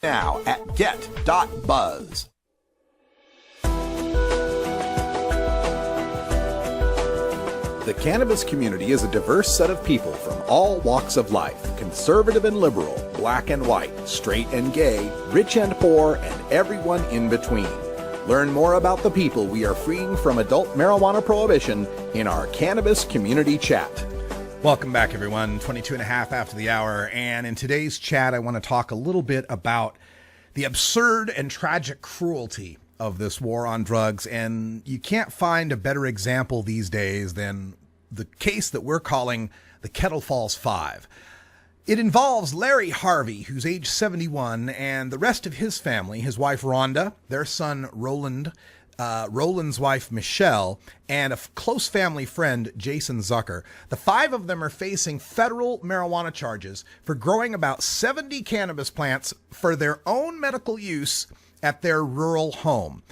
Now at get.buzz. The cannabis community is a diverse set of people from all walks of life, conservative and liberal, black and white, straight and gay, rich and poor, and everyone in between. Learn more about the people we are freeing from adult marijuana prohibition in our Cannabis Community Chat. Welcome back, everyone. 22 and a half after the hour. And in today's chat, I want to talk a little bit about the absurd and tragic cruelty of this war on drugs, and you can't find a better example these days than the case that we're calling the Kettle Falls Five. It involves Larry Harvey, who's age 71, and the rest of his family, his wife Rhonda, their son Roland, Roland's wife Michelle, and a close family friend, Jason Zucker. The five of them are facing federal marijuana charges for growing about 70 cannabis plants for their own medical use at their rural home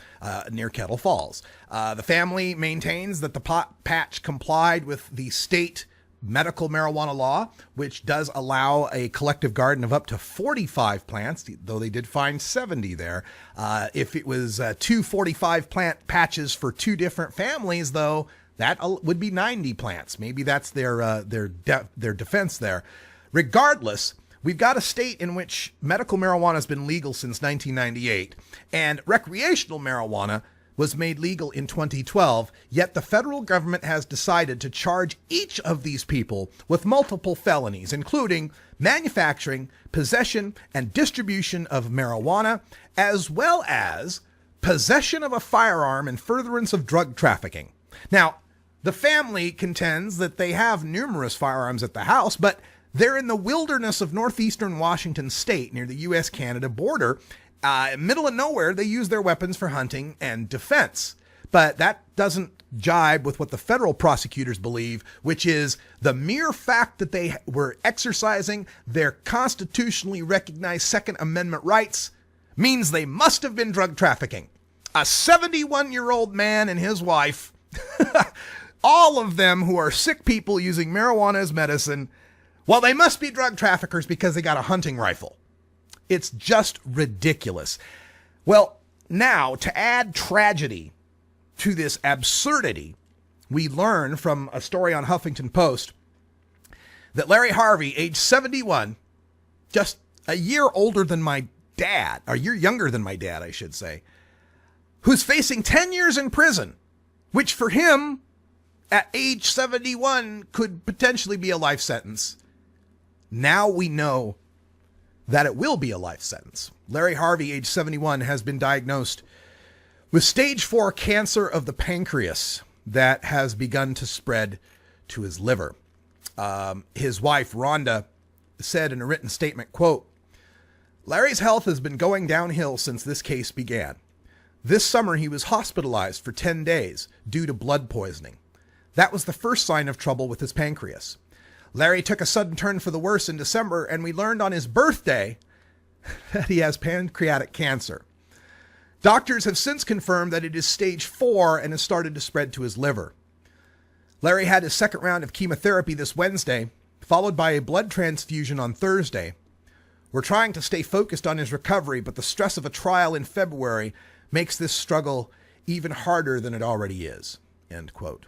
near Kettle Falls. The family maintains that the pot patch complied with the state medical marijuana law, which does allow a collective garden of up to 45 plants, though they did find 70 there. If it was 245 plant patches for two different families, though, that would be 90 plants. Maybe that's their defense there. Regardless, we've got a state in which medical marijuana has been legal since 1998, and recreational marijuana was made legal in 2012, yet the federal government has decided to charge each of these people with multiple felonies, including manufacturing, possession, and distribution of marijuana, as well as possession of a firearm and furtherance of drug trafficking. Now, the family contends that they have numerous firearms at the house, but they're in the wilderness of northeastern Washington state near the U.S.-Canada border. Middle of nowhere, they use their weapons for hunting and defense. But that doesn't jibe with what the federal prosecutors believe, which is the mere fact that they were exercising their constitutionally recognized Second Amendment rights means they must have been drug trafficking. A 71-year-old man and his wife, all of them who are sick people using marijuana as medicine, well, they must be drug traffickers because they got a hunting rifle. It's just ridiculous. Well, now, to add tragedy to this absurdity, we learn from a story on Huffington Post that Larry Harvey, age 71, just a year older than my dad, or a year younger than my dad, I should say, who's facing 10 years in prison, which for him, at age 71, could potentially be a life sentence. Now we know that it will be a life sentence. Larry Harvey, age 71, has been diagnosed with stage 4 cancer of the pancreas that has begun to spread to his liver. His wife, Rhonda, said in a written statement, quote, "Larry's health has been going downhill since this case began. This summer, he was hospitalized for 10 days due to blood poisoning. That was the first sign of trouble with his pancreas. Larry took a sudden turn for the worse in December, and we learned on his birthday that he has pancreatic cancer. Doctors have since confirmed that it is stage 4 and has started to spread to his liver. Larry had his second round of chemotherapy this Wednesday, followed by a blood transfusion on Thursday. We're trying to stay focused on his recovery, but the stress of a trial in February makes this struggle even harder than it already is." End quote.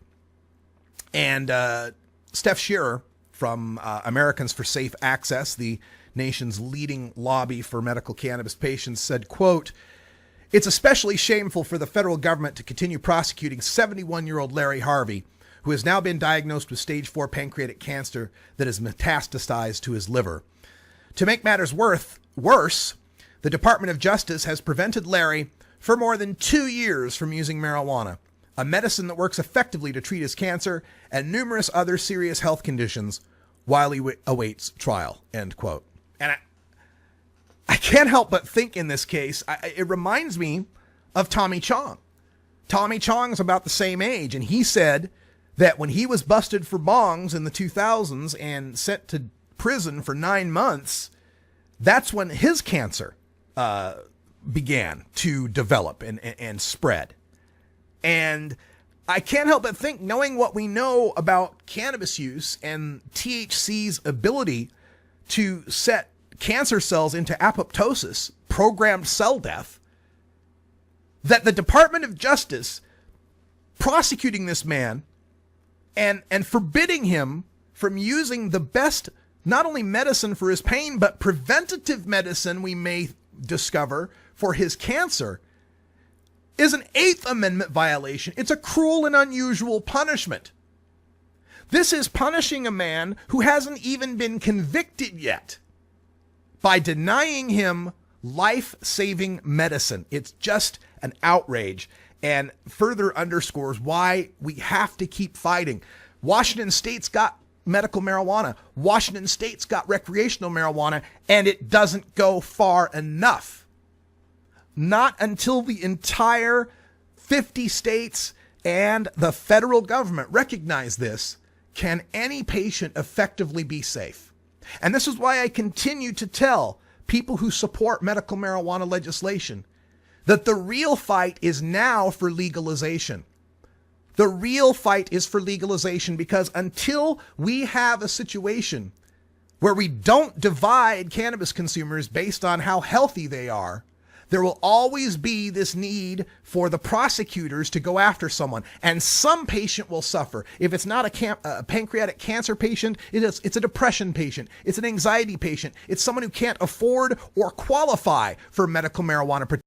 And Steph Shearer from Americans for Safe Access, the nation's leading lobby for medical cannabis patients, said, quote, "It's especially shameful for the federal government to continue prosecuting 71-year-old Larry Harvey, who has now been diagnosed with stage 4 pancreatic cancer that has metastasized to his liver. To make matters worse, the Department of Justice has prevented Larry for more than 2 years from using marijuana, a medicine that works effectively to treat his cancer and numerous other serious health conditions, while he awaits trial." End quote. And I can't help but think in this case, it reminds me of Tommy Chong. Tommy Chong's about the same age, and he said that when he was busted for bongs in the 2000s and sent to prison for 9 months, that's when his cancer began to develop and spread. And I can't help but think, knowing what we know about cannabis use and THC's ability to set cancer cells into apoptosis, programmed cell death, that the Department of Justice prosecuting this man and forbidding him from using the best, not only medicine for his pain, but preventative medicine we may discover for his cancer, is an Eighth Amendment violation. It's a cruel and unusual punishment. This is punishing a man who hasn't even been convicted yet by denying him life-saving medicine. It's just an outrage and further underscores why we have to keep fighting. Washington State's got medical marijuana. Washington State's got recreational marijuana, and it doesn't go far enough. Not until the entire 50 states and the federal government recognize this can any patient effectively be safe. And this is why I continue to tell people who support medical marijuana legislation that the real fight is now for legalization. The real fight is for legalization, because until we have a situation where we don't divide cannabis consumers based on how healthy they are, there will always be this need for the prosecutors to go after someone, and some patient will suffer. If it's not a pancreatic cancer patient, it's a depression patient, it's an anxiety patient, it's someone who can't afford or qualify for medical marijuana protection.